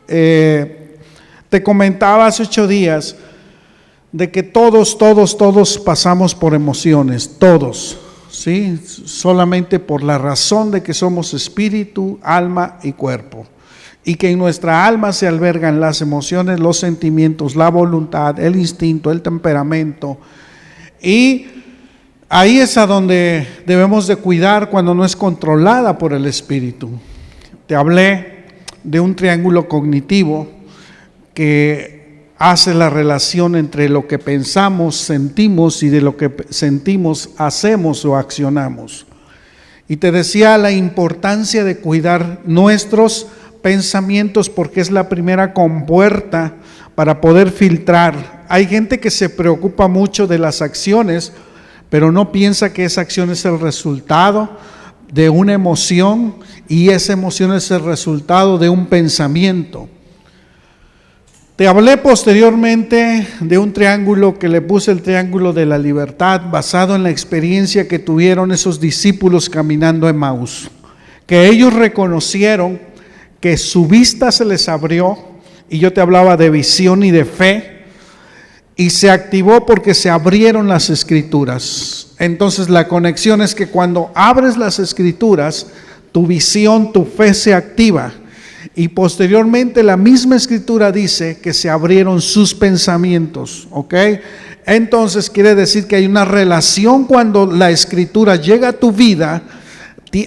Te comentaba hace 8 días de que todos pasamos por emociones, todos, ¿sí? Solamente por la razón de que somos espíritu, alma y cuerpo. Y que en nuestra alma se albergan las emociones, los sentimientos, la voluntad, el instinto, el temperamento. Y ahí es a donde debemos de cuidar cuando no es controlada por el espíritu. Te hablé de un triángulo cognitivo que hace la relación entre lo que pensamos, sentimos y de lo que sentimos, hacemos o accionamos. Y te decía la importancia de cuidar nuestros pensamientos porque es la primera compuerta para poder filtrar. Hay gente que se preocupa mucho de las acciones, pero no piensa que esa acción es el resultado de una emoción y esa emoción es el resultado de un pensamiento. Te hablé posteriormente de un triángulo que le puse el triángulo de la libertad, basado en la experiencia que tuvieron esos discípulos caminando en Emaús, que ellos reconocieron que su vista se les abrió, y yo te hablaba de visión y de fe, y se activó porque se abrieron las escrituras. Entonces la conexión es que cuando abres las escrituras, tu visión, tu fe se activa. Y posteriormente la misma escritura dice que se abrieron sus pensamientos, ¿ok? Entonces quiere decir que hay una relación cuando la escritura llega a tu vida,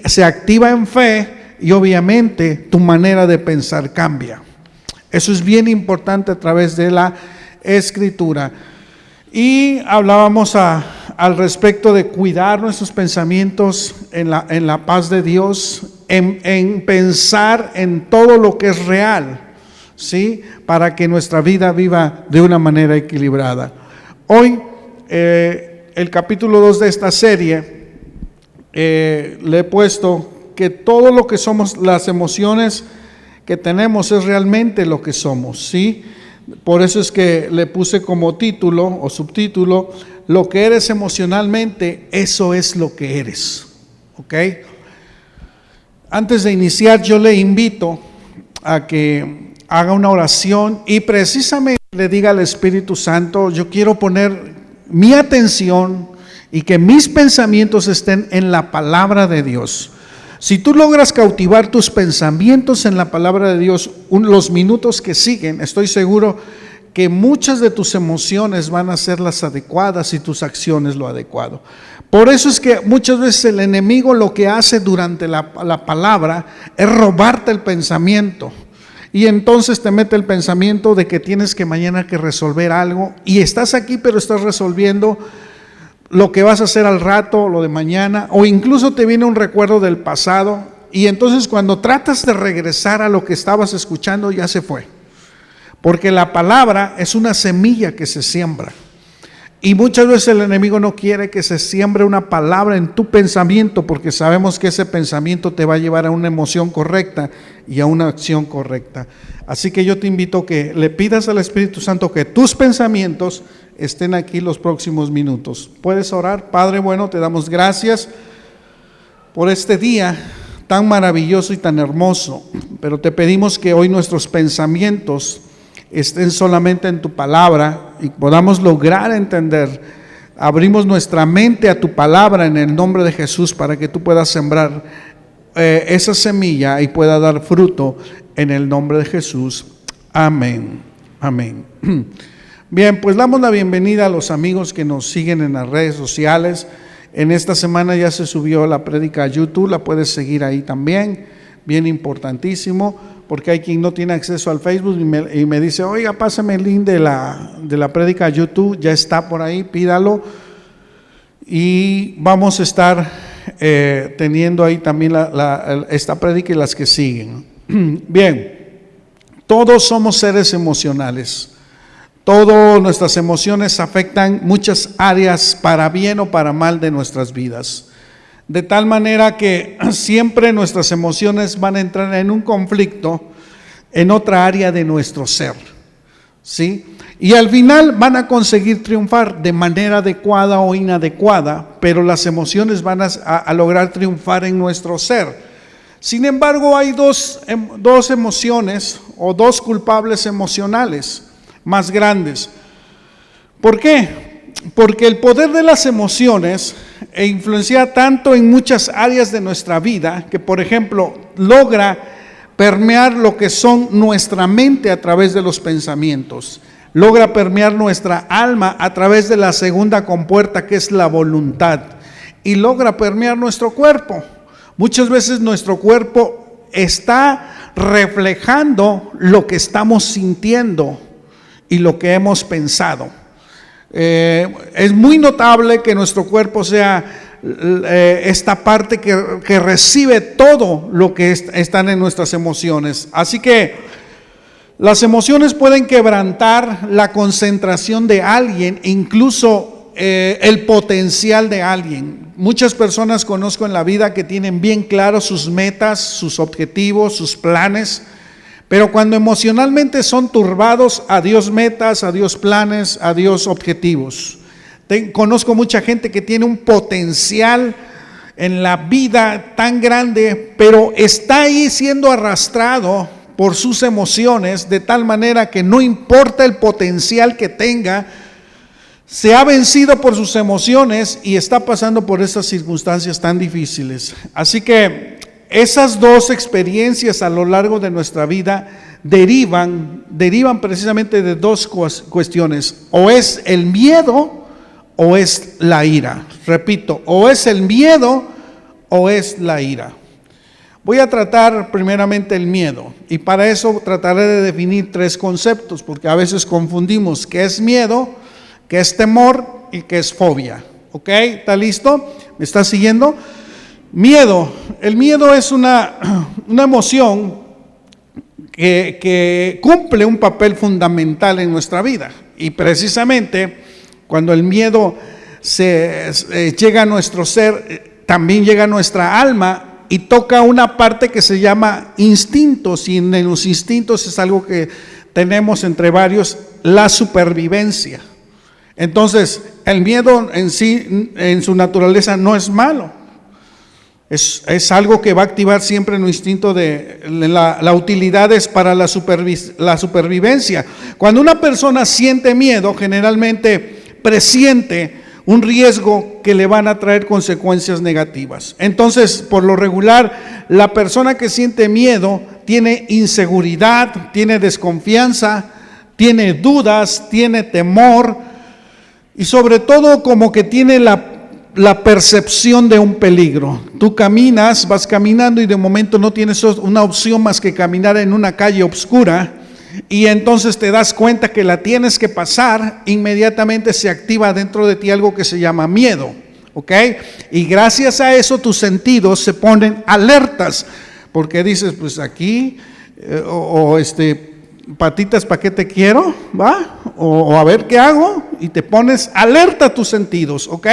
se activa en fe y obviamente tu manera de pensar cambia. Eso es bien importante a través de la escritura. Y hablábamos al respecto de cuidar nuestros pensamientos en la paz de Dios, en pensar en todo lo que es real, ¿sí? Para que nuestra vida viva de una manera equilibrada. Hoy, el capítulo 2 de esta serie, le he puesto que todo lo que somos, las emociones que tenemos es realmente lo que somos, ¿sí? Por eso es que le puse como título o subtítulo, lo que eres emocionalmente, eso es lo que eres, ¿ok? Antes de iniciar, yo le invito a que haga una oración y precisamente le diga al Espíritu Santo, yo quiero poner mi atención y que mis pensamientos estén en la palabra de Dios. Si tú logras cautivar tus pensamientos en la palabra de Dios, los minutos que siguen, estoy seguro que muchas de tus emociones van a ser las adecuadas y tus acciones lo adecuado. Por eso es que muchas veces el enemigo lo que hace durante la palabra es robarte el pensamiento. Y entonces te mete el pensamiento de que tienes que mañana que resolver algo y estás aquí pero estás resolviendo lo que vas a hacer al rato, lo de mañana, o incluso te viene un recuerdo del pasado y entonces cuando tratas de regresar a lo que estabas escuchando ya se fue, porque la palabra es una semilla que se siembra y muchas veces el enemigo no quiere que se siembre una palabra en tu pensamiento porque sabemos que ese pensamiento te va a llevar a una emoción correcta y a una acción correcta. Así que yo te invito a que le pidas al Espíritu Santo que tus pensamientos estén aquí los próximos minutos. Puedes orar. Padre bueno, te damos gracias por este día tan maravilloso y tan hermoso, pero te pedimos que hoy nuestros pensamientos estén solamente en tu palabra y podamos lograr entender. Abrimos nuestra mente a tu palabra en el nombre de Jesús para que tú puedas sembrar esa semilla y pueda dar fruto en el nombre de Jesús. Amén. Amén. Bien, pues damos la bienvenida a los amigos que nos siguen en las redes sociales. En esta semana ya se subió la prédica a YouTube, la puedes seguir ahí también, bien importantísimo, porque hay quien no tiene acceso al Facebook y me dice, oiga, pásame el link de la prédica a YouTube, ya está por ahí, pídalo. Y vamos a estar teniendo ahí también esta prédica y las que siguen. Bien, todos somos seres emocionales. Todas nuestras emociones afectan muchas áreas para bien o para mal de nuestras vidas. De tal manera que siempre nuestras emociones van a entrar en un conflicto en otra área de nuestro ser, ¿sí? Y al final van a conseguir triunfar de manera adecuada o inadecuada, pero las emociones van a lograr triunfar en nuestro ser. Sin embargo, hay dos emociones o dos culpables emocionales más grandes. ¿Por qué? Porque el poder de las emociones influencia tanto en muchas áreas de nuestra vida que, por ejemplo, logra permear lo que son nuestra mente a través de los pensamientos, logra permear nuestra alma a través de la segunda compuerta que es la voluntad, y logra permear nuestro cuerpo. Muchas veces nuestro cuerpo está reflejando lo que estamos sintiendo y lo que hemos pensado. Es muy notable que nuestro cuerpo sea esta parte que recibe todo lo que están en nuestras emociones. Así que las emociones pueden quebrantar la concentración de alguien, incluso el potencial de alguien. Muchas personas conozco en la vida que tienen bien claros sus metas, sus objetivos, sus planes, pero cuando emocionalmente son turbados, adiós metas, adiós planes, adiós objetivos. Conozco mucha gente que tiene un potencial en la vida tan grande, pero está ahí siendo arrastrado por sus emociones, de tal manera que no importa el potencial que tenga, se ha vencido por sus emociones y está pasando por estas circunstancias tan difíciles. Así que esas dos experiencias a lo largo de nuestra vida derivan precisamente de dos cuestiones: o es el miedo o es la ira. Repito, o es el miedo o es la ira. Voy a tratar primeramente el miedo, y para eso trataré de definir tres conceptos, porque a veces confundimos qué es miedo, qué es temor y qué es fobia. ¿Ok? ¿Está listo? ¿Me está siguiendo? Miedo. El miedo es una emoción que cumple un papel fundamental en nuestra vida, y precisamente cuando el miedo llega a nuestro ser, también llega a nuestra alma y toca una parte que se llama instintos, y en los instintos es algo que tenemos entre varios, la supervivencia. Entonces, el miedo en sí, en su naturaleza, no es malo. Es algo que va a activar siempre el instinto de la utilidad es para la supervivencia. Cuando una persona siente miedo, generalmente presiente un riesgo que le van a traer consecuencias negativas. Entonces, por lo regular, la persona que siente miedo tiene inseguridad, tiene desconfianza, tiene dudas, tiene temor, y sobre todo como que tiene la percepción de un peligro. Tú vas caminando y de momento no tienes una opción más que caminar en una calle oscura, y entonces te das cuenta que la tienes que pasar. Inmediatamente se activa dentro de ti algo que se llama miedo, ¿ok? Y gracias a eso tus sentidos se ponen alertas, porque dices, pues aquí, patitas, ¿para qué te quiero? ¿Va? O a ver qué hago, y te pones alerta a tus sentidos, ¿ok?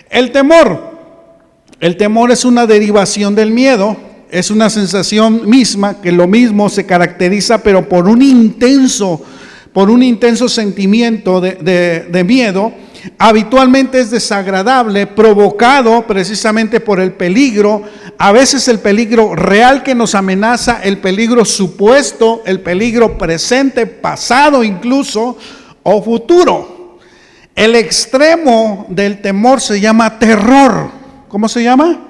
El temor es una derivación del miedo. Es una sensación misma, que lo mismo se caracteriza, pero por un intenso sentimiento de miedo. Habitualmente es desagradable, provocado precisamente por el peligro, a veces el peligro real que nos amenaza, el peligro supuesto, el peligro presente, pasado incluso, o futuro. El extremo del temor se llama terror. ¿Cómo se llama?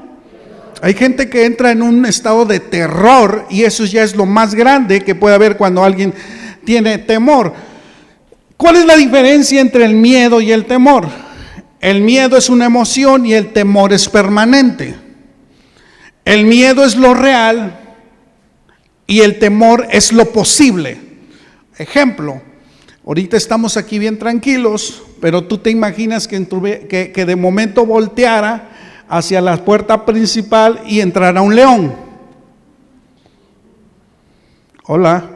Hay gente que entra en un estado de terror, y eso ya es lo más grande que puede haber cuando alguien tiene temor. ¿Cuál es la diferencia entre el miedo y el temor? El miedo es una emoción y el temor es permanente. El miedo es lo real y el temor es lo posible. Ejemplo, ahorita estamos aquí bien tranquilos, pero tú te imaginas que de momento volteara hacia la puerta principal y entrara un león. Hola,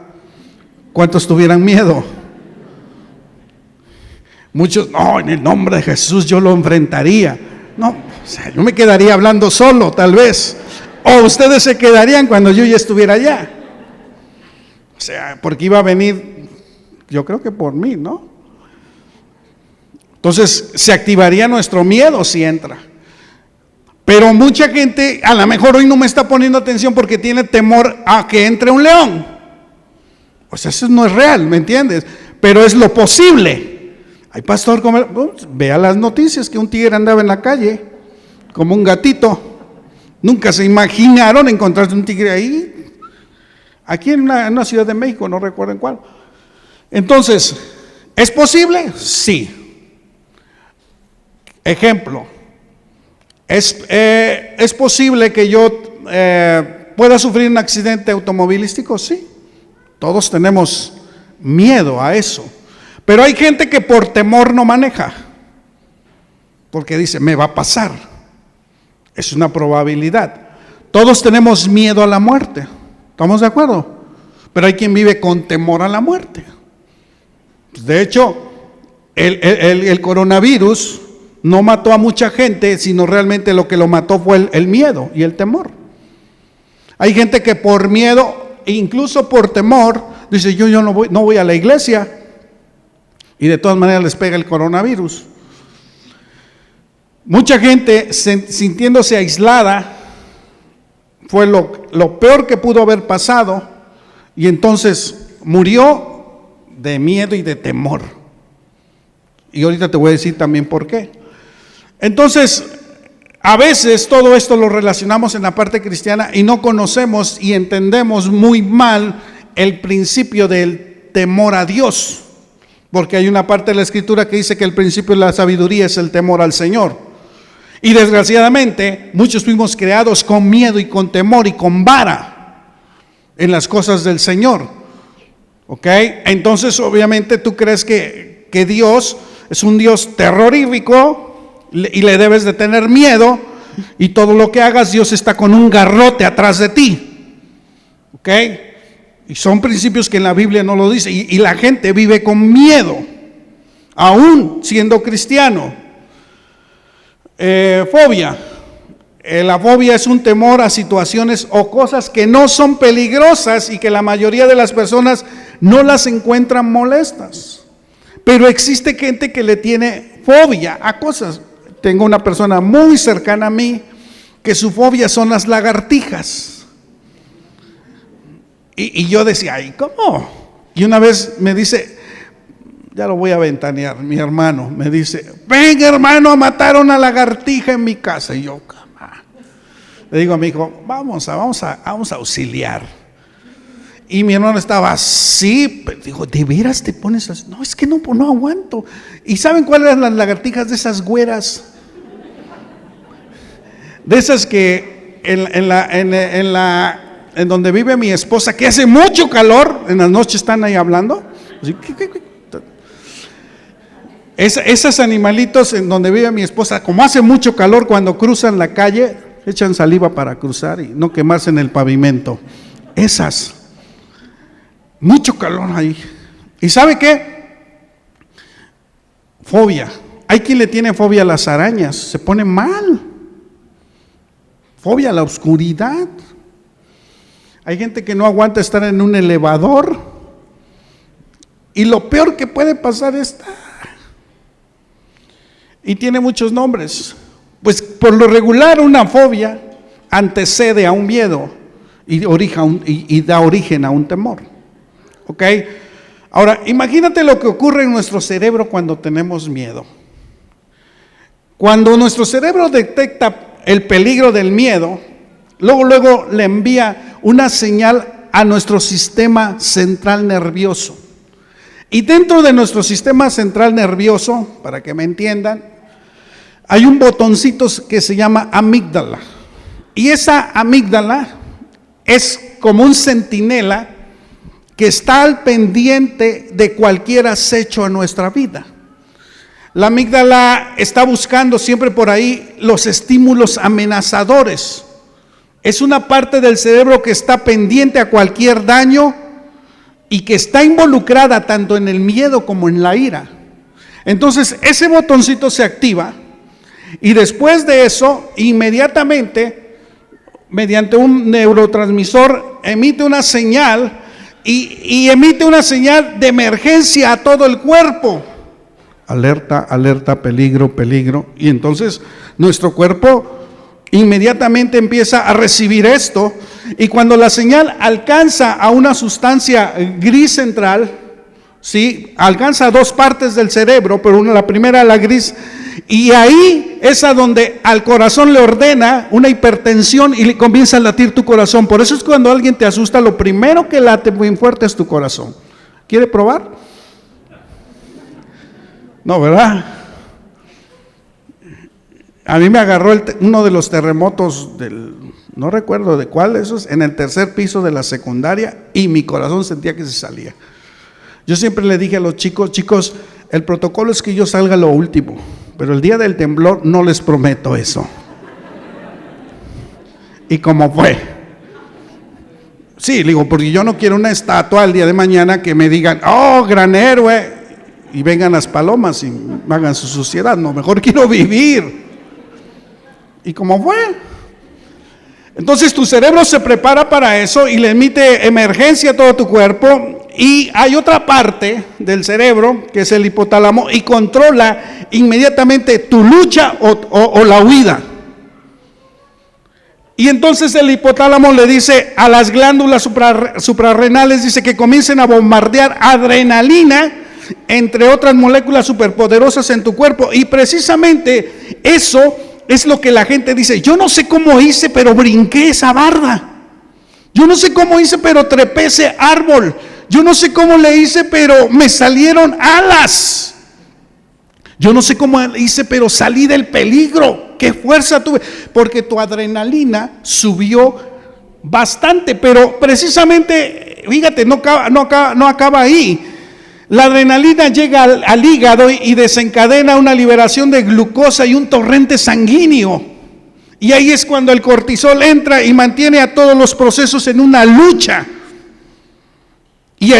¿cuántos tuvieran miedo? Muchos, no, en el nombre de Jesús yo lo enfrentaría. No, o sea, yo me quedaría hablando solo, tal vez. O ustedes se quedarían cuando yo ya estuviera allá. O sea, porque iba a venir, yo creo que por mí, ¿no? Entonces, se activaría nuestro miedo si entra. Pero mucha gente a lo mejor hoy no me está poniendo atención porque tiene temor a que entre un león. Pues eso no es real, ¿me entiendes? Pero es lo posible. Ay, pastor, vea las noticias que un tigre andaba en la calle como un gatito. Nunca se imaginaron encontrarse un tigre ahí. Aquí en una ciudad de México, no recuerdo en cuál. Entonces, ¿es posible? Sí. Ejemplo, ¿es posible que yo pueda sufrir un accidente automovilístico? Sí. Todos tenemos miedo a eso. Pero hay gente que por temor no maneja, porque dice, me va a pasar. Es una probabilidad. Todos tenemos miedo a la muerte. ¿Estamos de acuerdo? Pero hay quien vive con temor a la muerte. De hecho, el coronavirus no mató a mucha gente, sino realmente lo que lo mató fue el miedo y el temor. Hay gente que por miedo, incluso por temor, dice, yo no voy a la iglesia, y de todas maneras les pega el coronavirus. Mucha gente sintiéndose aislada, fue lo peor que pudo haber pasado, y entonces murió de miedo y de temor. Y ahorita te voy a decir también por qué. Entonces, a veces todo esto lo relacionamos en la parte cristiana y no conocemos y entendemos muy mal el principio del temor a Dios, porque hay una parte de la Escritura que dice que el principio de la sabiduría es el temor al Señor. Y desgraciadamente, muchos fuimos creados con miedo y con temor y con vara en las cosas del Señor. ¿Ok? Entonces, obviamente, tú crees que Dios es un Dios terrorífico y le debes de tener miedo, y todo lo que hagas, Dios está con un garrote atrás de ti. ¿Ok? Y son principios que en la Biblia no lo dice, y la gente vive con miedo, aún siendo cristiano. Fobia. La fobia es un temor a situaciones o cosas que no son peligrosas y que la mayoría de las personas no las encuentran molestas. Pero existe gente que le tiene fobia a cosas. Tengo una persona muy cercana a mí que su fobia son las lagartijas. Y yo decía, ay, ¿cómo? Y una vez me dice, ya lo voy a ventanear, mi hermano, me dice, venga hermano, mataron a lagartija en mi casa. Y yo, cama. Le digo a mi hijo, vamos a auxiliar. Y mi hermano estaba así, dijo, ¿de veras te pones así? No, es que no aguanto. ¿Y saben cuáles eran las lagartijas de esas güeras? De esas que en donde vive mi esposa, que hace mucho calor, en las noches están ahí hablando. Esos animalitos en donde vive mi esposa, como hace mucho calor, cuando cruzan la calle, echan saliva para cruzar y no quemarse en el pavimento. Esas, mucho calor ahí. ¿Y sabe qué? Fobia. Hay quien le tiene fobia a las arañas, se pone mal. Fobia a la oscuridad. Hay gente que no aguanta estar en un elevador, y lo peor que puede pasar es, y tiene muchos nombres. Pues por lo regular una fobia antecede a un miedo y da origen a un temor. ¿Ok? Ahora, imagínate lo que ocurre en nuestro cerebro cuando tenemos miedo. Cuando nuestro cerebro detecta el peligro del miedo, luego le envía una señal a nuestro sistema central nervioso. Y dentro de nuestro sistema central nervioso, para que me entiendan, hay un botoncito que se llama amígdala. Y esa amígdala es como un centinela que está al pendiente de cualquier acecho a nuestra vida. La amígdala está buscando siempre por ahí los estímulos amenazadores. Es una parte del cerebro que está pendiente a cualquier daño y que está involucrada tanto en el miedo como en la ira. Entonces ese botoncito se activa, y después de eso, inmediatamente, mediante un neurotransmisor, emite una señal y emite una señal de emergencia a todo el cuerpo. Alerta, alerta, peligro, peligro. Y entonces nuestro cuerpo inmediatamente empieza a recibir esto, y cuando la señal alcanza a una sustancia gris central, ¿sí? Alcanza dos partes del cerebro, pero la primera, la gris, y ahí es a donde al corazón le ordena una hipertensión y le comienza a latir tu corazón. Por eso es cuando alguien te asusta, lo primero que late muy fuerte es tu corazón. ¿Quiere probar? No, ¿verdad? A mí me agarró uno de los terremotos no recuerdo de cuál de esos, en el tercer piso de la secundaria, y mi corazón sentía que se salía. Yo siempre le dije a los chicos, el protocolo es que yo salga lo último, pero el día del temblor no les prometo eso. ¿Y cómo fue? Sí, digo, porque yo no quiero una estatua el día de mañana que me digan, oh, gran héroe, y vengan las palomas y hagan su suciedad. No, mejor quiero vivir. ¿Y cómo fue? Entonces tu cerebro se prepara para eso y le emite emergencia a todo tu cuerpo, y hay otra parte del cerebro que es el hipotálamo y controla inmediatamente tu lucha o la huida. Y entonces el hipotálamo le dice a las glándulas suprarrenales, dice que comiencen a bombardear adrenalina, entre otras moléculas superpoderosas en tu cuerpo, y precisamente eso es lo que la gente dice: yo no sé cómo hice, pero brinqué esa barda. Yo no sé cómo hice, pero trepé ese árbol. Yo no sé cómo le hice, pero me salieron alas. Yo no sé cómo hice, pero salí del peligro. Qué fuerza tuve, porque tu adrenalina subió bastante. Pero precisamente, fíjate, no acaba ahí. La adrenalina llega al hígado y desencadena una liberación de glucosa y un torrente sanguíneo. Y ahí es cuando el cortisol entra y mantiene a todos los procesos en una lucha. Y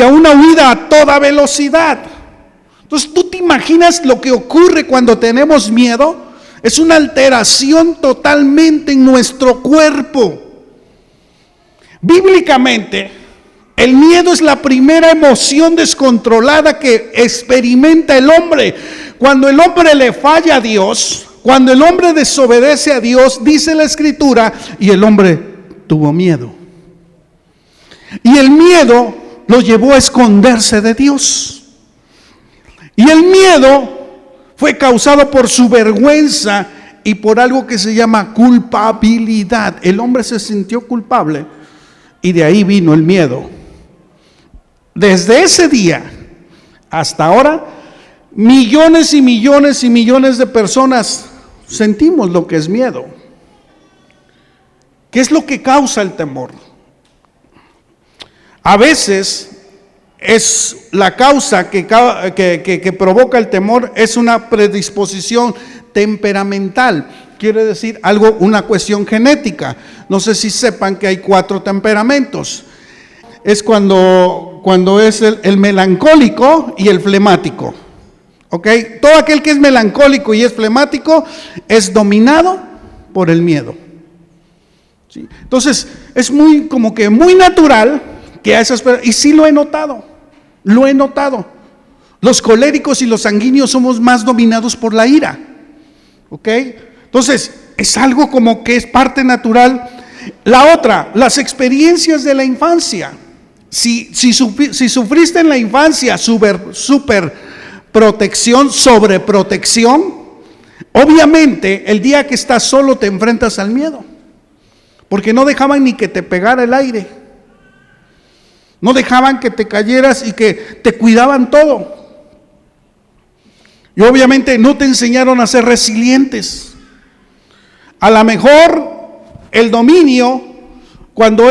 a una huida a toda velocidad. Entonces, ¿tú te imaginas lo que ocurre cuando tenemos miedo? Es una alteración totalmente en nuestro cuerpo. Bíblicamente, el miedo es la primera emoción descontrolada que experimenta el hombre. Cuando el hombre le falla a Dios, cuando el hombre desobedece a Dios, dice la Escritura, y el hombre tuvo miedo. Y el miedo lo llevó a esconderse de Dios. Y el miedo fue causado por su vergüenza y por algo que se llama culpabilidad. El hombre se sintió culpable y de ahí vino el miedo. Desde ese día hasta ahora, millones y millones y millones de personas sentimos lo que es miedo. ¿Qué es lo que causa el temor? A veces es la causa que provoca el temor, es una predisposición temperamental. Quiere decir algo, una cuestión genética. No sé si sepan que hay 4 temperamentos. Es cuando es el melancólico y el flemático. ¿Ok? Todo aquel que es melancólico y es flemático es dominado por el miedo. ¿Sí? Entonces, es muy natural que a esas personas, y sí lo he notado. Los coléricos y los sanguíneos somos más dominados por la ira. ¿Ok? Entonces, es algo como que es parte natural. La otra, las experiencias de la infancia. Si sufriste en la infancia super protección, sobreprotección, obviamente el día que estás solo te enfrentas al miedo. Porque no dejaban ni que te pegara el aire. No dejaban que te cayeras y que te cuidaban todo. Y obviamente no te enseñaron a ser resilientes. A lo mejor el dominio, cuando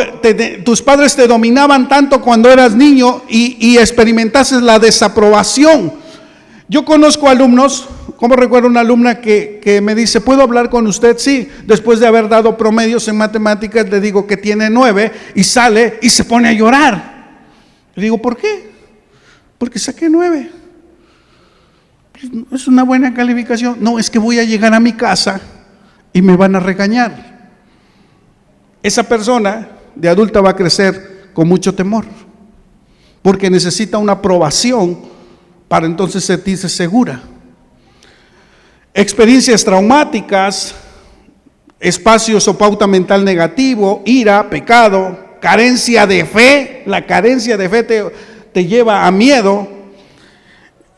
tus padres te dominaban tanto cuando eras niño y experimentaste la desaprobación. Yo conozco alumnos, como recuerdo una alumna que me dice: ¿puedo hablar con usted? Sí, después de haber dado promedios en matemáticas, le digo que tiene 9 y sale y se pone a llorar. Le digo: ¿por qué? Porque saqué 9. Es una buena calificación. No, es que voy a llegar a mi casa y me van a regañar. Esa persona de adulta va a crecer con mucho temor, porque necesita una aprobación para entonces sentirse segura. Experiencias traumáticas, espacios o pauta mental negativo, ira, pecado, carencia de fe. La carencia de fe te lleva a miedo.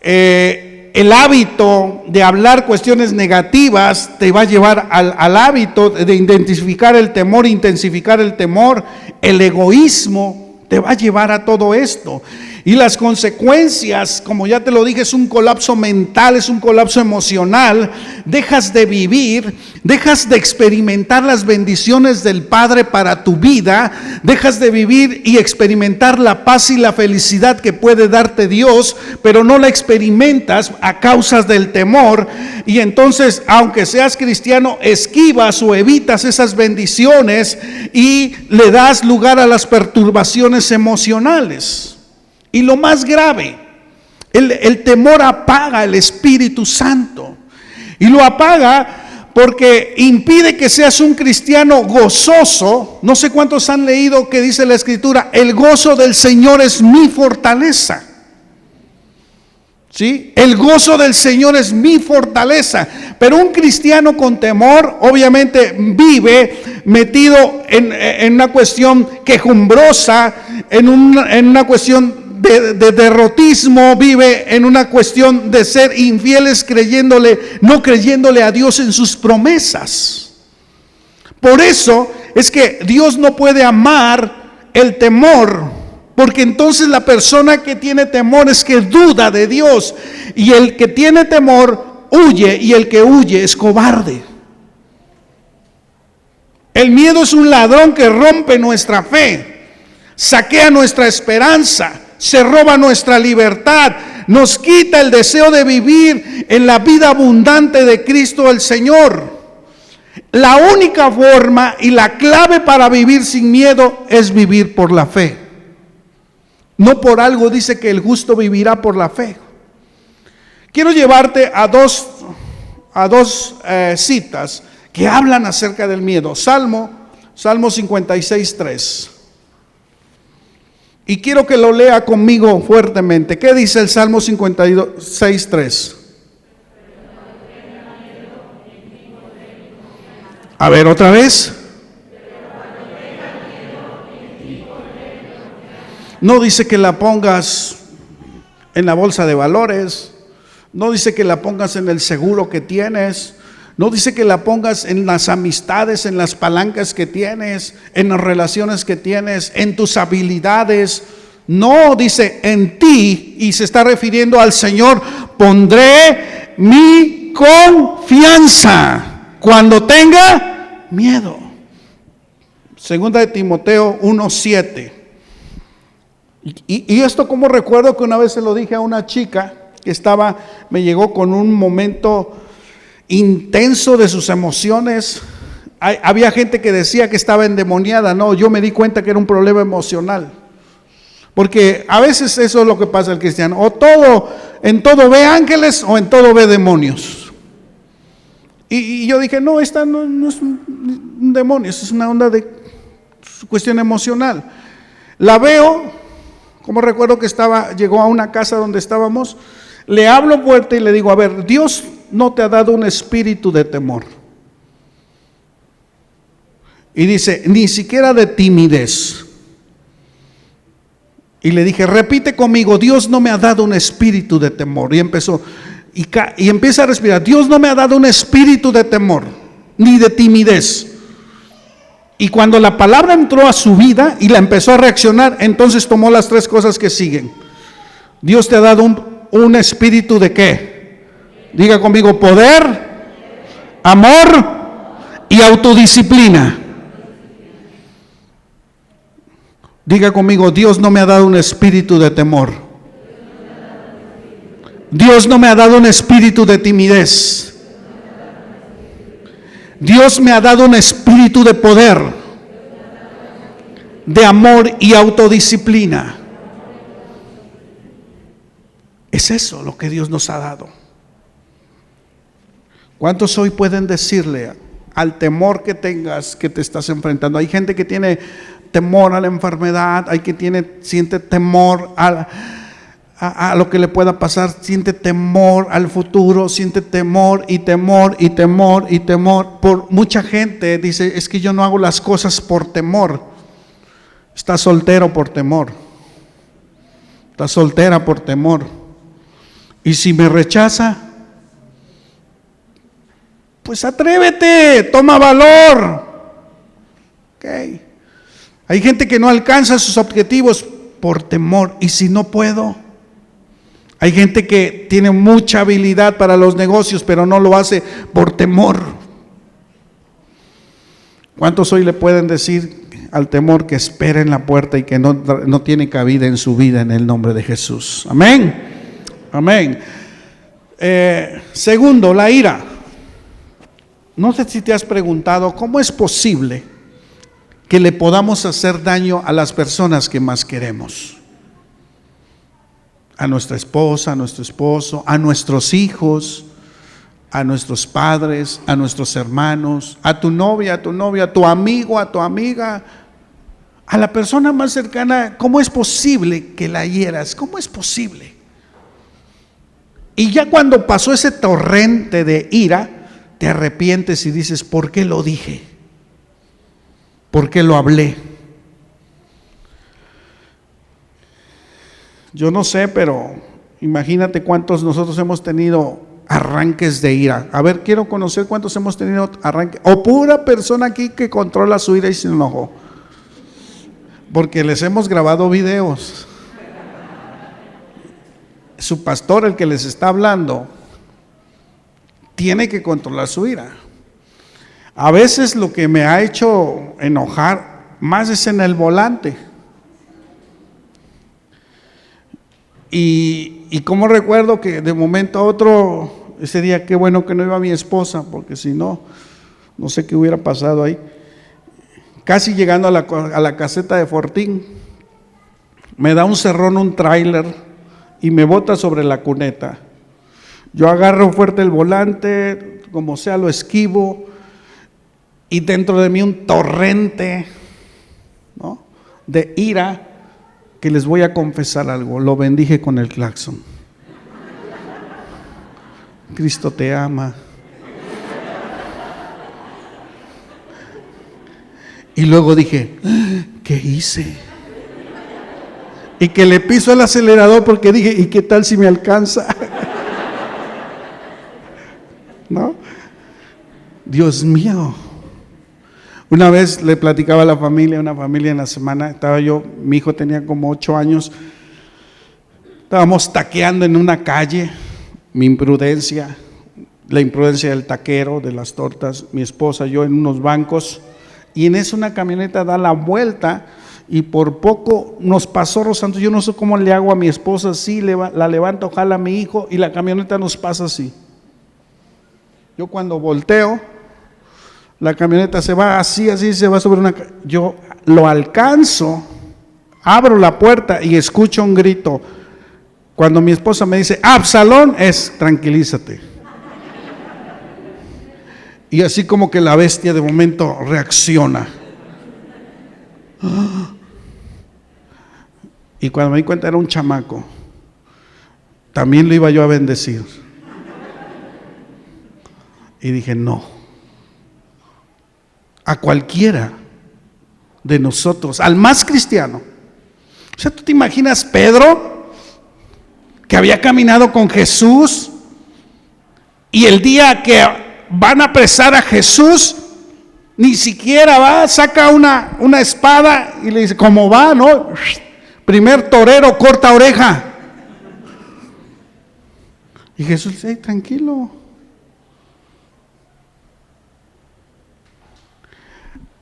El hábito de hablar cuestiones negativas te va a llevar al hábito de identificar el temor, intensificar el temor. El egoísmo te va a llevar a todo esto. Y las consecuencias, como ya te lo dije, es un colapso mental, es un colapso emocional. Dejas de vivir, dejas de experimentar las bendiciones del Padre para tu vida, dejas de vivir y experimentar la paz y la felicidad que puede darte Dios, pero no la experimentas a causa del temor. Y entonces, aunque seas cristiano, esquivas o evitas esas bendiciones y le das lugar a las perturbaciones emocionales. Y lo más grave, el temor apaga el Espíritu Santo. Y lo apaga porque impide que seas un cristiano gozoso. No sé cuántos han leído que dice la Escritura: el gozo del Señor es mi fortaleza. ¿Sí? El gozo del Señor es mi fortaleza. Pero un cristiano con temor obviamente vive metido en una cuestión quejumbrosa, en una cuestión de derrotismo, vive en una cuestión de ser infieles, no creyéndole a Dios en sus promesas. Por eso es que Dios no puede amar el temor, porque entonces la persona que tiene temor es que duda de Dios, y el que tiene temor huye, y el que huye es cobarde. El miedo es un ladrón que rompe nuestra fe, saquea nuestra esperanza, se roba nuestra libertad, nos quita el deseo de vivir en la vida abundante de Cristo el Señor. La única forma y la clave para vivir sin miedo es vivir por la fe. No por algo dice que el justo vivirá por la fe. Quiero llevarte a dos citas que hablan acerca del miedo. Salmo 56:3. Y quiero que lo lea conmigo fuertemente. ¿Qué dice el Salmo 56:3? A ver, otra vez. No dice que la pongas en la bolsa de valores. No dice que la pongas en el seguro que tienes. No dice que la pongas en las amistades, en las palancas que tienes, en las relaciones que tienes, en tus habilidades. No, dice en ti, y se está refiriendo al Señor. Pondré mi confianza cuando tenga miedo. Segunda de Timoteo 1:7. Y esto, como recuerdo que una vez se lo dije a una chica que me llegó con un momento intenso de sus emociones. Había gente que decía que estaba endemoniada. No, yo me di cuenta que era un problema emocional. Porque a veces eso es lo que pasa al cristiano. En todo ve ángeles o en todo ve demonios. Y yo dije, no, esta no es un demonio, es una onda de cuestión emocional. La veo, como recuerdo que llegó a una casa donde estábamos, le hablo fuerte y le digo, a ver, Dios no te ha dado un espíritu de temor. Y dice, ni siquiera de timidez. Y le dije, repite conmigo, Dios no me ha dado un espíritu de temor. Y empezó, y empieza a respirar, Dios no me ha dado un espíritu de temor, ni de timidez. Y cuando la palabra entró a su vida y la empezó a reaccionar, entonces tomó las tres cosas que siguen. Dios te ha dado un espíritu de ¿qué? Diga conmigo, poder, amor y autodisciplina. Diga conmigo, Dios no me ha dado un espíritu de temor. Dios no me ha dado un espíritu de timidez. Dios me ha dado un espíritu de poder, de amor y autodisciplina. Es eso lo que Dios nos ha dado. ¿Cuántos hoy pueden decirle al temor que tengas que te estás enfrentando? Hay gente que tiene temor a la enfermedad, hay que siente temor a lo que le pueda pasar, siente temor al futuro, siente temor y temor y temor y temor. Por mucha gente dice, es que yo no hago las cosas por temor. Está soltero por temor. Está soltera por temor. Y si me rechaza, pues atrévete, toma valor. Okay. Hay gente que no alcanza sus objetivos por temor. Y si no puedo, hay gente que tiene mucha habilidad para los negocios, pero no lo hace por temor. ¿Cuántos hoy le pueden decir al temor que espera en la puerta y que no tiene cabida en su vida en el nombre de Jesús? Amén. Amén. Segundo, la ira. No sé si te has preguntado cómo es posible que le podamos hacer daño a las personas que más queremos. A nuestra esposa, a nuestro esposo, a nuestros hijos, a nuestros padres, a nuestros hermanos, a tu novia, a tu amigo, a tu amiga, a la persona más cercana. ¿Cómo es posible que la hieras? ¿Cómo es posible? Y ya cuando pasó ese torrente de ira, te arrepientes y dices, ¿por qué lo dije? ¿Por qué lo hablé? Yo no sé, pero imagínate cuántos nosotros hemos tenido arranques de ira. A ver, quiero conocer cuántos hemos tenido arranques. O pura persona aquí que controla su ira y se enojó. Porque les hemos grabado videos. Su pastor, el que les está hablando, tiene que controlar su ira. A veces lo que me ha hecho enojar más es en el volante. Y como recuerdo que de momento a otro, ese día, qué bueno que no iba mi esposa, porque si no, no sé qué hubiera pasado ahí. Casi llegando a la caseta de Fortín, me da un cerrón un tráiler y me bota sobre la cuneta. Yo agarro fuerte el volante, como sea lo esquivo, y dentro de mí un torrente, ¿no?, de ira, que les voy a confesar algo, lo bendije con el claxon. Cristo te ama. Y luego dije, ¿qué hice? Y que le piso el acelerador porque dije, ¿y qué tal si me alcanza? ¿No? Dios mío. Una vez le platicaba a una familia en la semana, estaba yo, mi hijo tenía como 8 años, estábamos taqueando en una calle, mi imprudencia, la imprudencia del taquero, de las tortas, mi esposa, yo en unos bancos, y en eso una camioneta da la vuelta y por poco nos pasó rozando. Yo no sé cómo le hago a mi esposa así, la levanto, jala a mi hijo y la camioneta nos pasa así. Yo cuando volteo, la camioneta se va así, se va sobre una. Yo lo alcanzo, abro la puerta y escucho un grito. Cuando mi esposa me dice, Absalón, es tranquilízate. Y así como que la bestia de momento reacciona. Y cuando me di cuenta era un chamaco. También lo iba yo a bendecir. Y dije, no. A cualquiera de nosotros, al más cristiano. O sea, ¿tú te imaginas Pedro, que había caminado con Jesús, y el día que van a apresar a Jesús, ni siquiera va, saca una espada y le dice, ¿cómo va? ¿No? Primer torero, corta oreja. Y Jesús dice, tranquilo.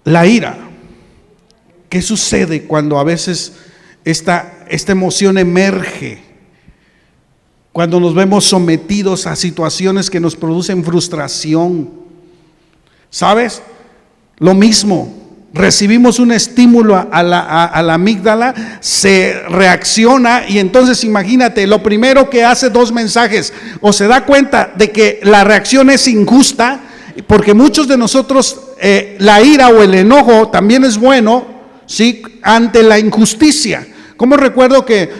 La ira. ¿Qué sucede cuando a veces esta emoción emerge? Cuando nos vemos sometidos a situaciones que nos producen frustración. ¿Sabes? Lo mismo, recibimos un estímulo a la amígdala, se reacciona y entonces imagínate, lo primero que hace 2 mensajes, o se da cuenta de que la reacción es injusta, porque muchos de nosotros la ira o el enojo también es bueno, ¿sí?, ante la injusticia. Como recuerdo que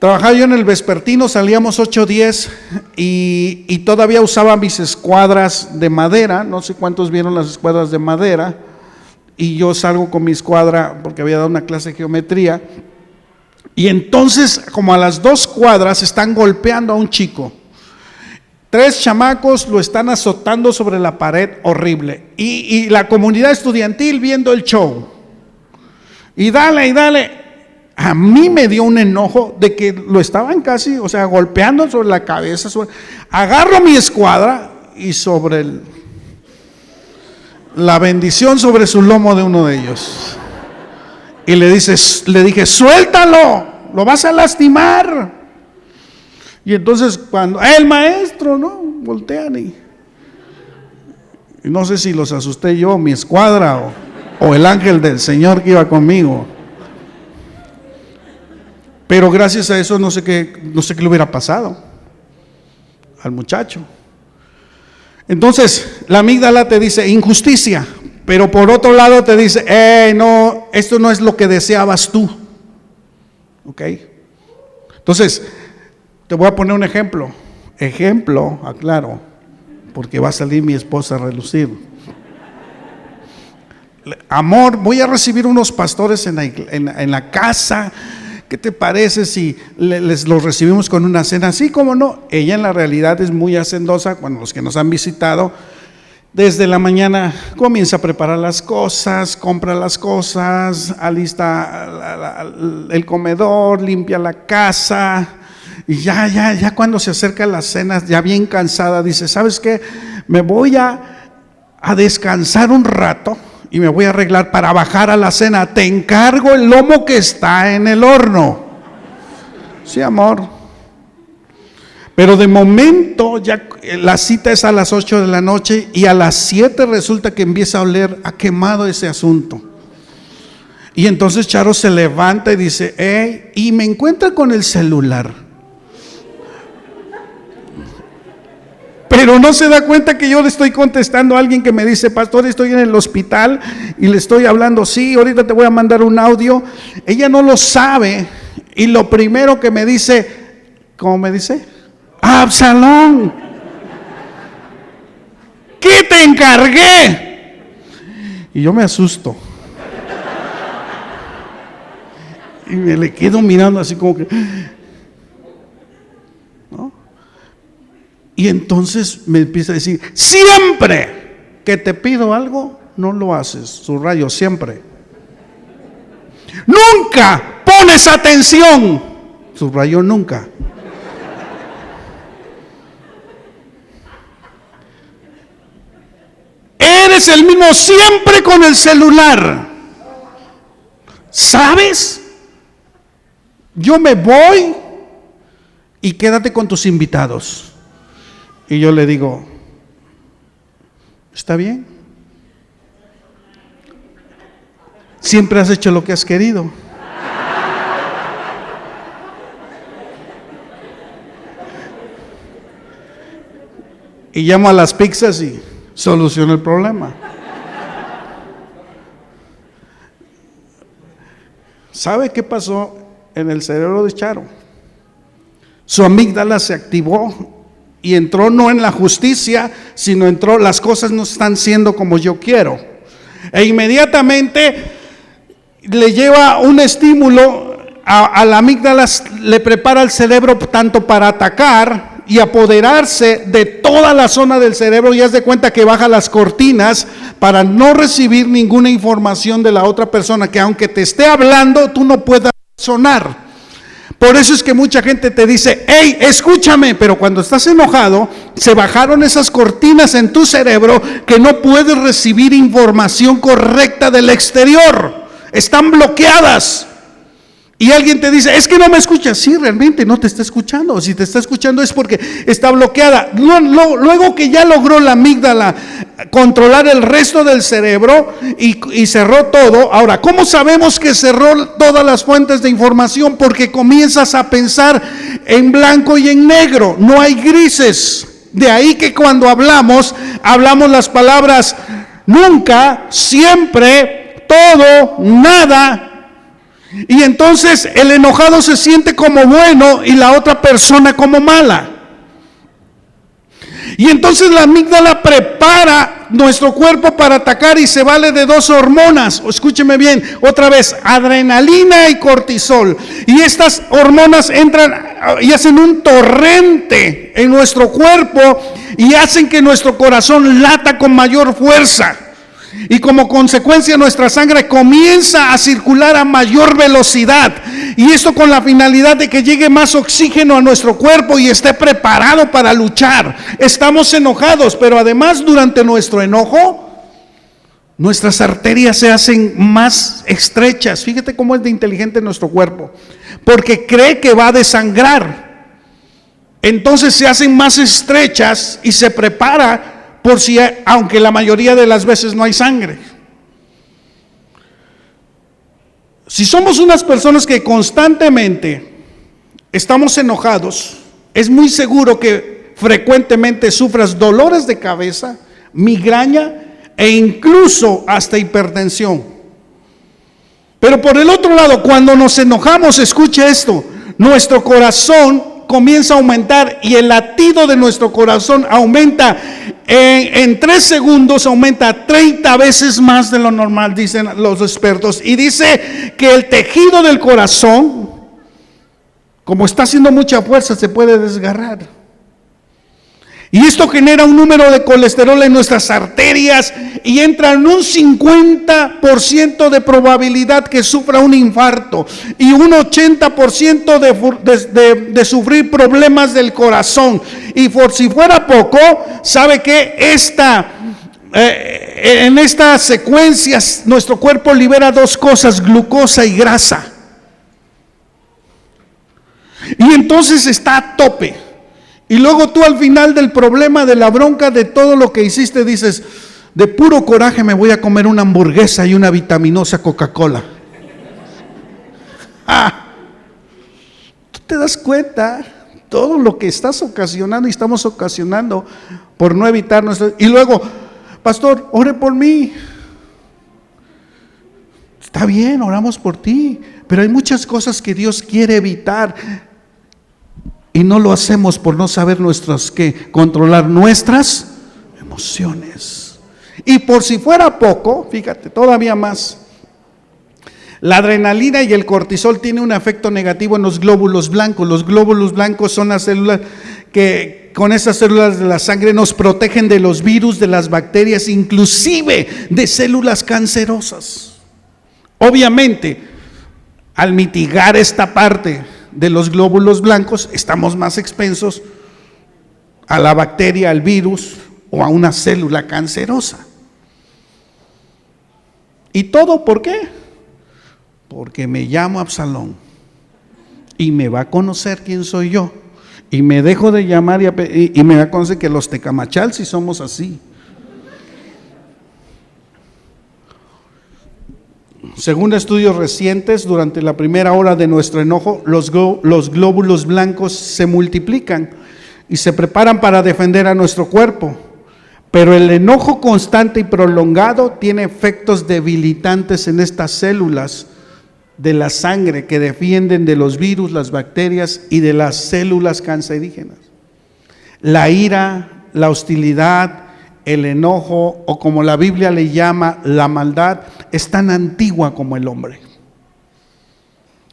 Trabajaba yo en el vespertino, salíamos 8:10 y todavía usaba mis escuadras de madera. No sé cuántos vieron las escuadras de madera. Y yo salgo con mi escuadra porque había dado una clase de geometría. Y entonces, como a las 2 cuadras, están golpeando a un chico. 3 chamacos lo están azotando sobre la pared, horrible. Y la comunidad estudiantil viendo el show. Y dale. A mí me dio un enojo de que lo estaban casi, o sea, golpeando sobre la cabeza. Agarro mi escuadra y sobre la bendición sobre su lomo de uno de ellos. Y le dije, suéltalo, lo vas a lastimar. Y entonces cuando el maestro, ¿no? Voltean y no sé si los asusté yo, mi escuadra o el ángel del Señor que iba conmigo. Pero gracias a eso no sé qué le hubiera pasado al muchacho. Entonces, la amígdala te dice injusticia, pero por otro lado te dice, no, esto no es lo que deseabas tú. ¿Ok? Entonces, te voy a poner un ejemplo. Aclaro, porque va a salir mi esposa a relucir. Amor, voy a recibir unos pastores en la casa. ¿Qué te parece si los recibimos con una cena? Sí, cómo no. Ella en la realidad es muy hacendosa. Bueno, los que nos han visitado, desde la mañana comienza a preparar las cosas, compra las cosas, alista el comedor, limpia la casa. Y ya cuando se acerca la cena, ya bien cansada, dice, ¿sabes qué? Me voy a descansar un rato y me voy a arreglar para bajar a la cena. Te encargo el lomo que está en el horno. Sí, amor. Pero de momento ya la cita es a las 8 de la noche y a las 7 resulta que empieza a oler a quemado ese asunto. Y entonces Charo se levanta y dice, y me encuentra con el celular. Pero no se da cuenta que yo le estoy contestando a alguien que me dice, pastor, estoy en el hospital y le estoy hablando, sí, ahorita te voy a mandar un audio. Ella no lo sabe y lo primero que me dice, ¿cómo me dice? Absalón, ¿qué te encargué? Y yo me asusto. Y me le quedo mirando así como que, ¿no? Y entonces me empieza a decir, siempre que te pido algo, no lo haces. Subrayo, siempre. Nunca pones atención. Subrayo, nunca. Eres el mismo siempre con el celular. ¿Sabes? Yo me voy y quédate con tus invitados. Y yo le digo, ¿está bien? Siempre has hecho lo que has querido. Y llamo a las pizzas y soluciono el problema. ¿Sabe qué pasó en el cerebro de Charo? Su amígdala se activó y entró no en la justicia, sino entró, las cosas no están siendo como yo quiero. E inmediatamente le lleva un estímulo a la amígdala, le prepara el cerebro tanto para atacar y apoderarse de toda la zona del cerebro, y haz de cuenta que baja las cortinas para no recibir ninguna información de la otra persona, que aunque te esté hablando, tú no puedas sonar. Por eso es que mucha gente te dice, hey, escúchame, pero cuando estás enojado, se bajaron esas cortinas en tu cerebro que no puedes recibir información correcta del exterior. Están bloqueadas. Y alguien te dice, es que no me escuchas. Sí, realmente no te está escuchando. Si te está escuchando es porque está bloqueada. Luego que ya logró la amígdala controlar el resto del cerebro y cerró todo. Ahora, ¿cómo sabemos que cerró todas las fuentes de información? Porque comienzas a pensar en blanco y en negro. No hay grises. De ahí que cuando hablamos las palabras nunca, siempre, todo, nada. Y entonces el enojado se siente como bueno y la otra persona como mala. Y entonces la amígdala prepara nuestro cuerpo para atacar y se vale de dos hormonas. Escúcheme bien, otra vez, adrenalina y cortisol. Y estas hormonas entran y hacen un torrente en nuestro cuerpo y hacen que nuestro corazón lata con mayor fuerza. Y como consecuencia nuestra sangre comienza a circular a mayor velocidad. Y esto con la finalidad de que llegue más oxígeno a nuestro cuerpo y esté preparado para luchar. Estamos enojados, pero además durante nuestro enojo, nuestras arterias se hacen más estrechas. Fíjate cómo es de inteligente nuestro cuerpo. Porque cree que va a desangrar. Entonces se hacen más estrechas y se prepara por si, aunque la mayoría de las veces no hay sangre. Si somos unas personas que constantemente estamos enojados, es muy seguro que frecuentemente sufras dolores de cabeza, migraña e incluso hasta hipertensión. Pero por el otro lado, cuando nos enojamos, escuche esto, nuestro corazón comienza a aumentar y el latido de nuestro corazón aumenta en 3 segundos, aumenta 30 veces más de lo normal, dicen los expertos. Y dice que el tejido del corazón, como está haciendo mucha fuerza, se puede desgarrar. Y esto genera un número de colesterol en nuestras arterias y entra en un 50% de probabilidad que sufra un infarto y un 80% de sufrir problemas del corazón. Y por si fuera poco, ¿sabe qué? En estas secuencias nuestro cuerpo libera 2 cosas, glucosa y grasa. Y entonces está a tope. Y luego tú al final del problema, de la bronca, de todo lo que hiciste, dices, de puro coraje me voy a comer una hamburguesa y una vitaminosa Coca-Cola. ¿Tú te das cuenta? Todo lo que estás ocasionando y estamos ocasionando por no evitar nuestro... Y luego, pastor, ore por mí. Está bien, oramos por ti, pero hay muchas cosas que Dios quiere evitar. Y no lo hacemos por no saber controlar nuestras emociones. Y por si fuera poco, fíjate, todavía más, la adrenalina y el cortisol tienen un efecto negativo en los glóbulos blancos. Los glóbulos blancos son las células que con esas células de la sangre nos protegen de los virus, de las bacterias, inclusive de células cancerosas. Obviamente, al mitigar esta parte de los glóbulos blancos, estamos más expensos a la bacteria, al virus o a una célula cancerosa. ¿Y todo por qué? Porque me llamo Absalón y me va a conocer quién soy yo y me dejo de llamar y me va a conocer que los tecamachal si somos así. Según estudios recientes, durante la primera hora de nuestro enojo, los glóbulos blancos se multiplican y se preparan para defender a nuestro cuerpo. Pero el enojo constante y prolongado tiene efectos debilitantes en estas células de la sangre que defienden de los virus, las bacterias y de las células cancerígenas. La ira, la hostilidad, el enojo, o como la Biblia le llama, la maldad, es tan antigua como el hombre.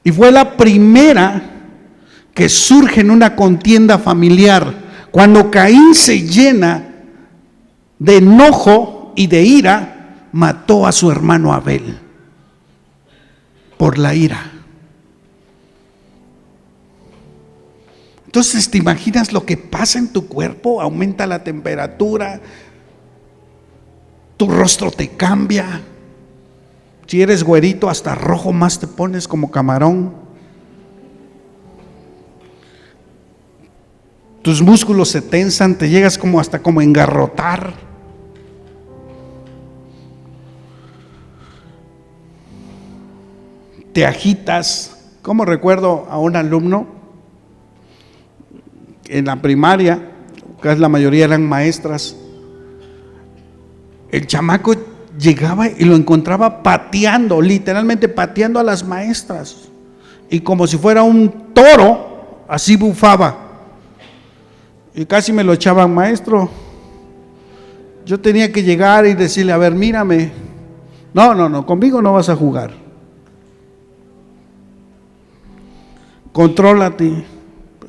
Y fue la primera que surge en una contienda familiar, cuando Caín se llena de enojo y de ira, mató a su hermano Abel por la ira. Entonces, ¿te imaginas lo que pasa en tu cuerpo? Aumenta la temperatura, tu rostro te cambia. Si eres güerito, hasta rojo más te pones como camarón. Tus músculos se tensan, te llegas hasta como engarrotar. Te agitas. Como recuerdo a un alumno en la primaria, casi la mayoría eran maestras. El chamaco llegaba y lo encontraba pateando, literalmente pateando a las maestras. Y como si fuera un toro, así bufaba. Y casi me lo echaban: maestro. Yo tenía que llegar y decirle: a ver, mírame. No, conmigo no vas a jugar. Contrólate.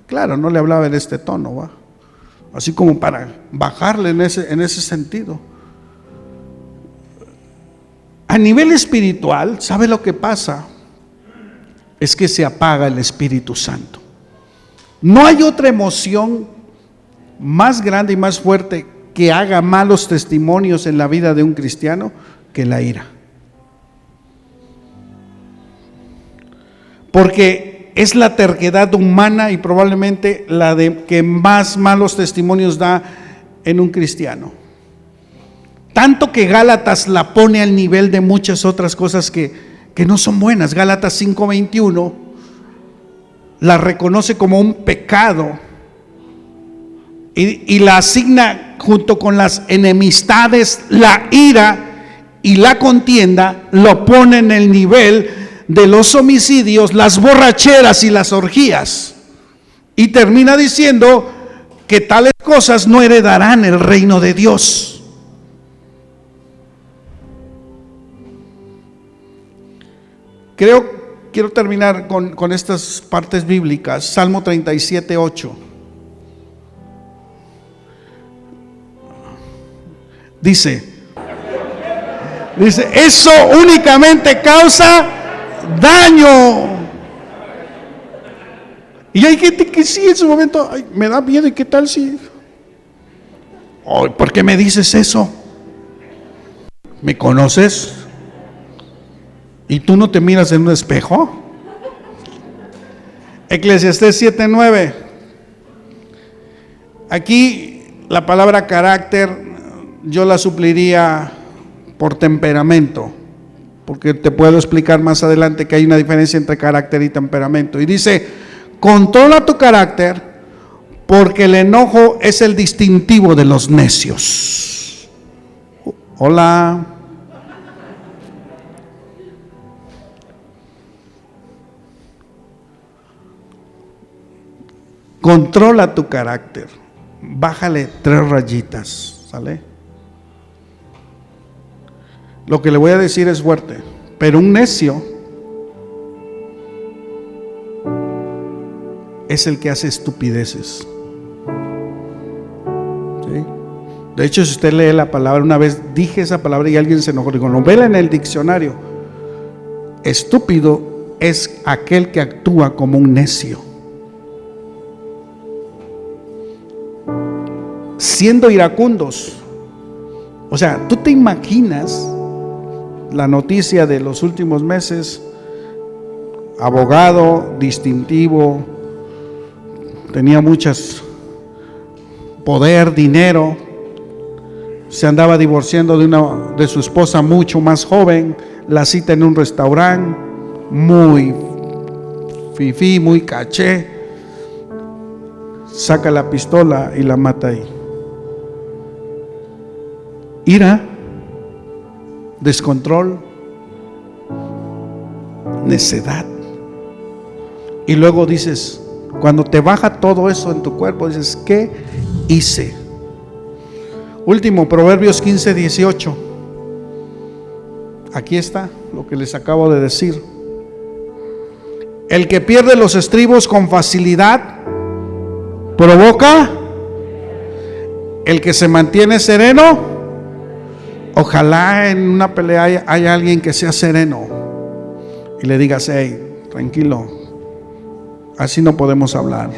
Claro, no le hablaba en este tono, ¿va? Así como para bajarle en ese sentido. A nivel espiritual, ¿sabe lo que pasa? Es que se apaga el Espíritu Santo. No hay otra emoción más grande y más fuerte que haga malos testimonios en la vida de un cristiano que la ira. Porque es la terquedad humana y probablemente la de que más malos testimonios da en un cristiano. Tanto que Gálatas la pone al nivel de muchas otras cosas que no son buenas. Gálatas 5:21 la reconoce como un pecado y la asigna junto con las enemistades, la ira y la contienda, lo pone en el nivel de los homicidios, las borracheras y las orgías, y termina diciendo que tales cosas no heredarán el reino de Dios. Quiero terminar con estas partes bíblicas. Salmo 37:8 dice, eso únicamente causa daño. Y hay gente que sí, en su momento: ay, me da miedo, ¿y qué tal si? Oh, ¿por qué me dices eso? ¿Me conoces? ¿Y tú no te miras en un espejo? Eclesiastés 7:9. Aquí la palabra carácter yo la supliría por temperamento, porque te puedo explicar más adelante que hay una diferencia entre carácter y temperamento. Y dice: controla tu carácter, porque el enojo es el distintivo de los necios. Hola. Controla tu carácter, bájale 3 rayitas, ¿sale? Lo que le voy a decir es fuerte, pero un necio es el que hace estupideces. ¿Sí? De hecho, si usted lee la palabra, una vez dije esa palabra y alguien se enojó, digo: no, vela en el diccionario. Estúpido es aquel que actúa como un necio. Siendo iracundos. O sea, tú te imaginas la noticia de los últimos meses: abogado, distintivo, tenía muchas poder, dinero, se andaba divorciando de su esposa mucho más joven, la cita en un restaurante, muy fifí, muy caché, saca la pistola y la mata ahí. Ira, descontrol, necedad. Y luego dices, cuando te baja todo eso en tu cuerpo, dices: ¿qué hice? Último, Proverbios 15:18. Aquí está lo que les acabo de decir. El que pierde los estribos con facilidad provoca. El que se mantiene sereno. Ojalá en una pelea haya alguien que sea sereno y le digas: hey, tranquilo, así no podemos hablar.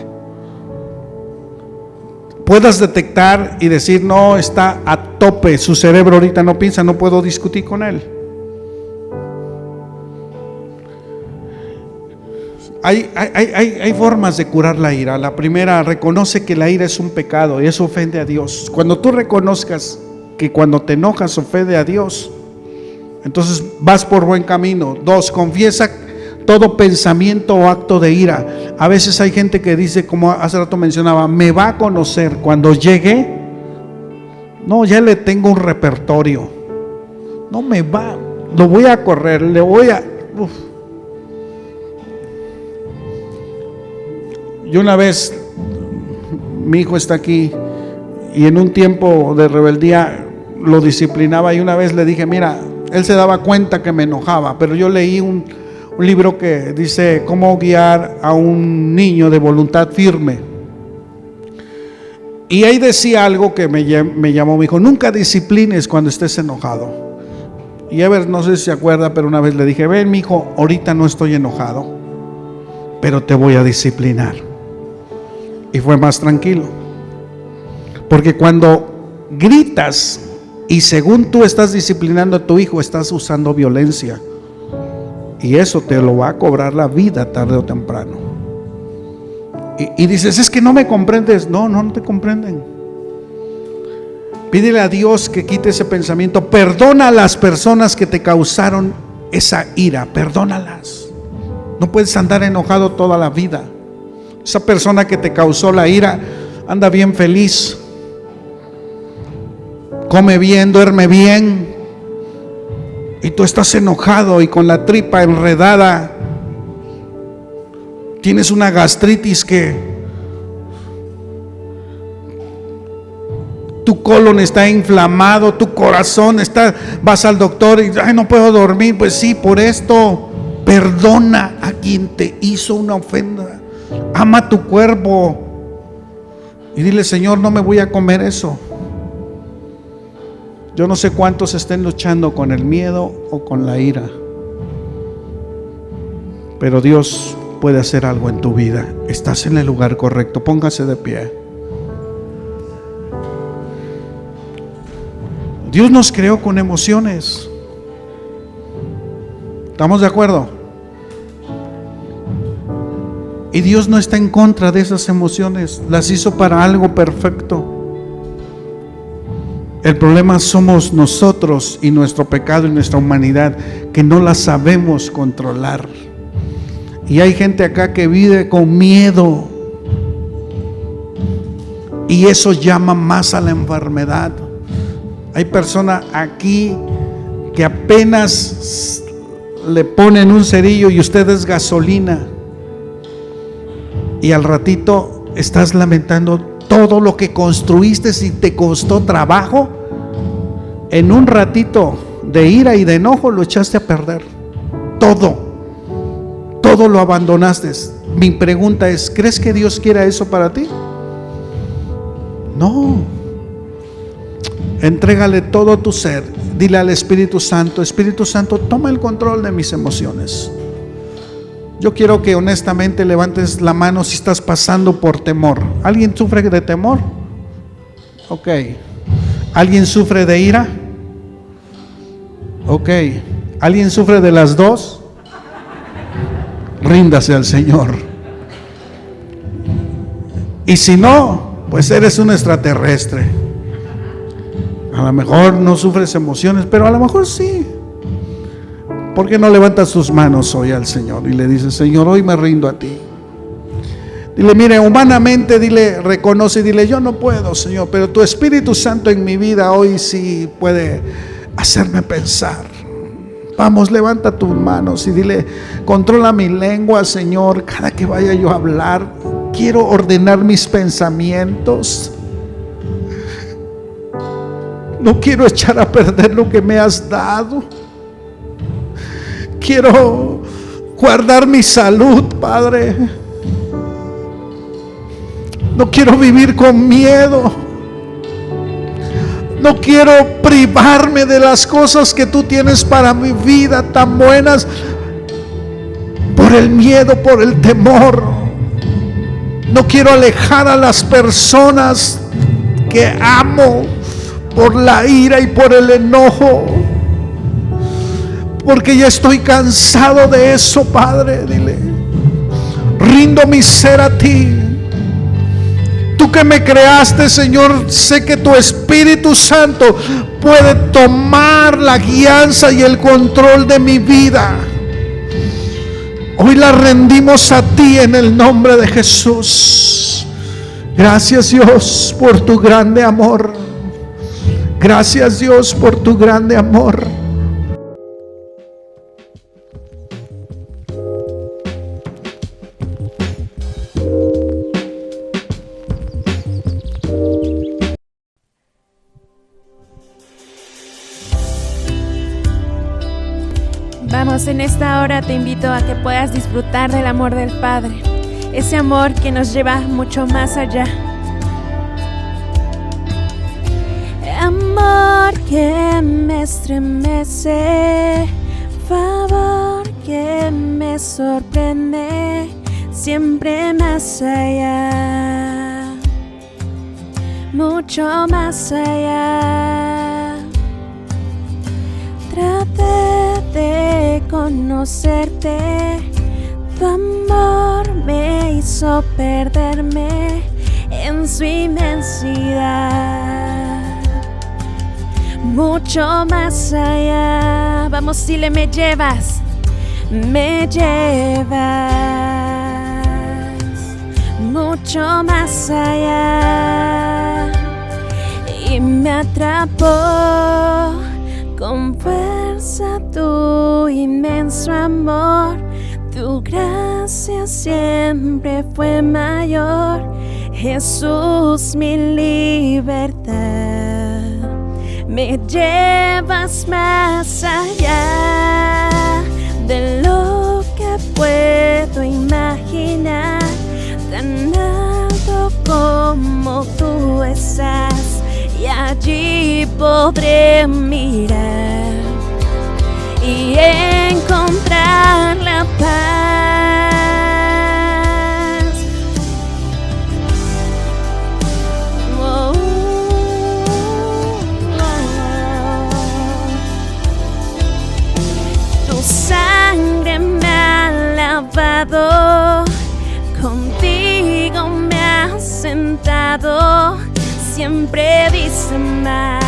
Puedas detectar y decir: no, está a tope, su cerebro ahorita no piensa, no puedo discutir con él. Hay formas de curar la ira. La primera, reconoce que la ira es un pecado y eso ofende a Dios. Cuando tú reconozcas que cuando te enojas ofende a Dios, entonces vas por buen camino. 2, confiesa todo pensamiento o acto de ira. A veces hay gente que dice, como hace rato mencionaba: me va a conocer cuando llegue. No, ya le tengo un repertorio. no me va, lo voy a correr, le voy a... Uf. Yo una vez, mi hijo está aquí, y en un tiempo de rebeldía lo disciplinaba, y una vez le dije, mira, él se daba cuenta que me enojaba, pero yo leí un libro que dice cómo guiar a un niño de voluntad firme, y ahí decía algo que me llamó. Me dijo, nunca disciplines cuando estés enojado. Y Ever, no sé si se acuerda, pero una vez le dije, ven, mi hijo, ahorita no estoy enojado, pero te voy a disciplinar. Y fue más tranquilo, porque cuando gritas y según tú estás disciplinando a tu hijo, estás usando violencia, y eso te lo va a cobrar la vida tarde o temprano. Y dices, es que no me comprendes. No, no te comprenden. Pídele a Dios que quite ese pensamiento. Perdona a las personas que te causaron esa ira, perdónalas. No puedes andar enojado toda la vida. Esa persona que te causó la ira anda bien feliz, come bien, duerme bien, y tú estás enojado y con la tripa enredada. Tienes una gastritis que tu colon está inflamado, tu corazón está, vas al doctor y ay, no puedo dormir. Pues sí, por esto. Perdona a quien te hizo una ofensa. Ama tu cuerpo y dile, Señor, no me voy a comer eso. Yo no sé cuántos estén luchando con el miedo o con la ira, pero Dios puede hacer algo en tu vida. Estás en el lugar correcto. Póngase de pie. Dios nos creó con emociones. ¿Estamos de acuerdo? Y Dios no está en contra de esas emociones. Las hizo para algo perfecto. El problema somos nosotros y nuestro pecado y nuestra humanidad, que no las sabemos controlar. Y hay gente acá que vive con miedo, y eso llama más a la enfermedad. Hay personas aquí que apenas le ponen un cerillo y usted es gasolina, y al ratito estás lamentando todo lo que construiste y te costó trabajo. En un ratito de ira y de enojo lo echaste a perder. Todo lo abandonaste. Mi pregunta es, ¿crees que Dios quiera eso para ti? No. Entrégale todo tu ser. Dile al Espíritu Santo, toma el control de mis emociones. Yo quiero que honestamente levantes la mano si estás pasando por temor. ¿Alguien sufre de temor? Ok. ¿Alguien sufre de ira? Ok. ¿Alguien sufre de las dos? Ríndase al Señor. Y si no, pues eres un extraterrestre. A lo mejor no sufres emociones, pero a lo mejor sí. ¿Por qué no levantas tus manos hoy al Señor y le dices, Señor, hoy me rindo a ti? Dile, mire, humanamente, dile, reconoce, dile, yo no puedo, Señor, pero tu Espíritu Santo en mi vida hoy sí puede hacerme pensar. Vamos, levanta tus manos y dile, controla mi lengua, Señor. Cada que vaya yo a hablar, quiero ordenar mis pensamientos. No quiero echar a perder lo que me has dado. Quiero guardar mi salud, Padre. No quiero vivir con miedo. No quiero privarme de las cosas que tú tienes para mi vida, tan buenas, por el miedo, por el temor. No quiero alejar a las personas que amo por la ira y por el enojo, porque ya estoy cansado de eso, Padre. Dile, rindo mi ser a ti. Tú que me creaste, Señor, sé que tu Espíritu Santo puede tomar la guianza y el control de mi vida. Hoy la rendimos a ti en el nombre de Jesús. Gracias, Dios, por tu grande amor. Gracias, Dios, por tu grande amor. en esta hora te invito a que puedas disfrutar del amor del Padre, ese amor que nos lleva mucho más allá. Amor que me estremece, favor que me sorprende, siempre más allá, mucho más allá. Traté de conocerte, tu amor me hizo perderme en su inmensidad, mucho más allá. Vamos, dile, me llevas, mucho más allá, y me atrapó con fuerza tu inmenso amor. Tu gracia siempre fue mayor, Jesús, mi libertad. Me llevas más allá de lo que puedo imaginar, tan alto como tú estás, y allí podré mirar y encontrar la paz. Oh, tu sangre me ha lavado, contigo me has sentado, siempre dice más.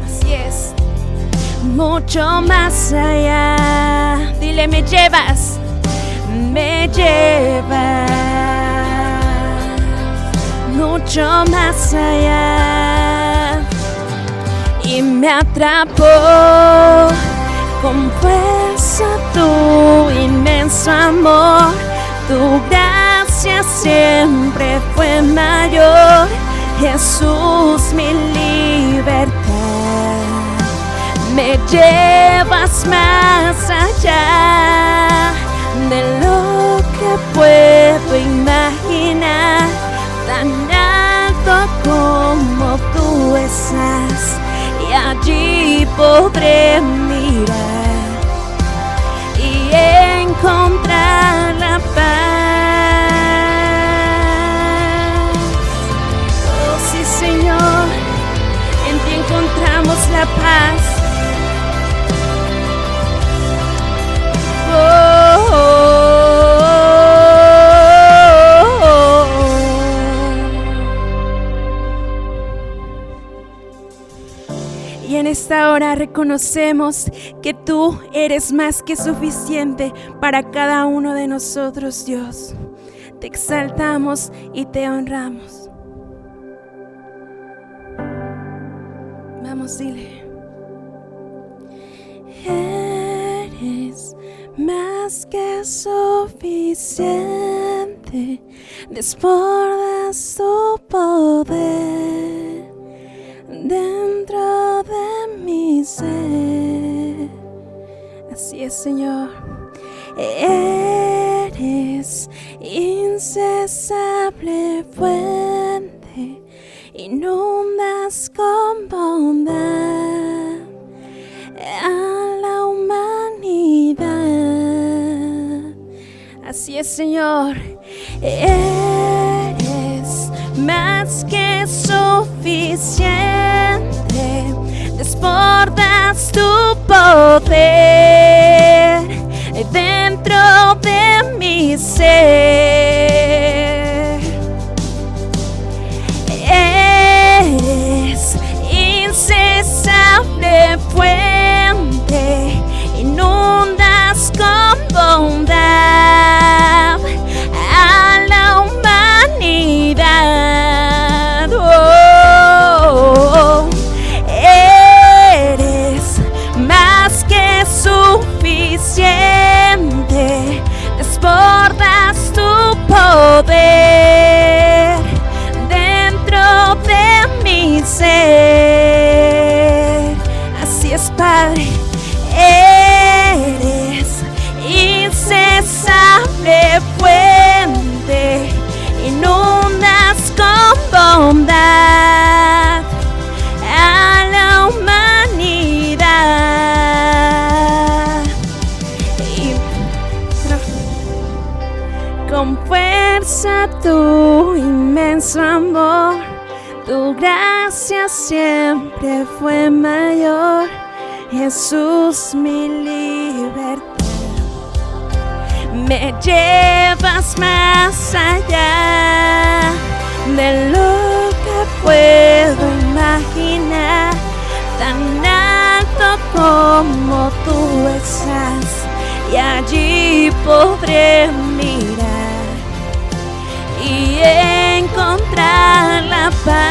Así es, mucho más allá. Dile, me llevas, mucho más allá, y me atrapó con fuerza tu inmenso amor. Tu gracia siempre fue mayor, Jesús, mi libertad. Me llevas más allá de lo que puedo imaginar, tan alto como tú estás, y allí podré mirar y encontrar la paz. Oh sí, Señor, en ti encontramos la paz. Oh, oh, oh, oh. Y en esta hora reconocemos que tú eres más que suficiente para cada uno de nosotros, Dios. Te exaltamos y te honramos. Vamos, dile. Eres más que suficiente, desbordas tu poder dentro de mi ser. Así es, Señor. Eres incesable fuente, inundas con bondad a la humanidad. Así es, Señor. Eres más que suficiente, desbordas tu poder dentro de mi ser. Eres incesable fuente, inundas con bondad a la humanidad. Oh, eres más que suficiente, desbordas tu poder dentro de mi ser. Así es, Padre. Eres incansable fuente, inundas con bondad a la humanidad. Y con fuerza tu inmenso amor, tu gracia siempre fue mayor. Jesús, mi libertad, me llevas más allá de lo que puedo imaginar, tan alto como tú estás, y allí podré mirar y encontrar la paz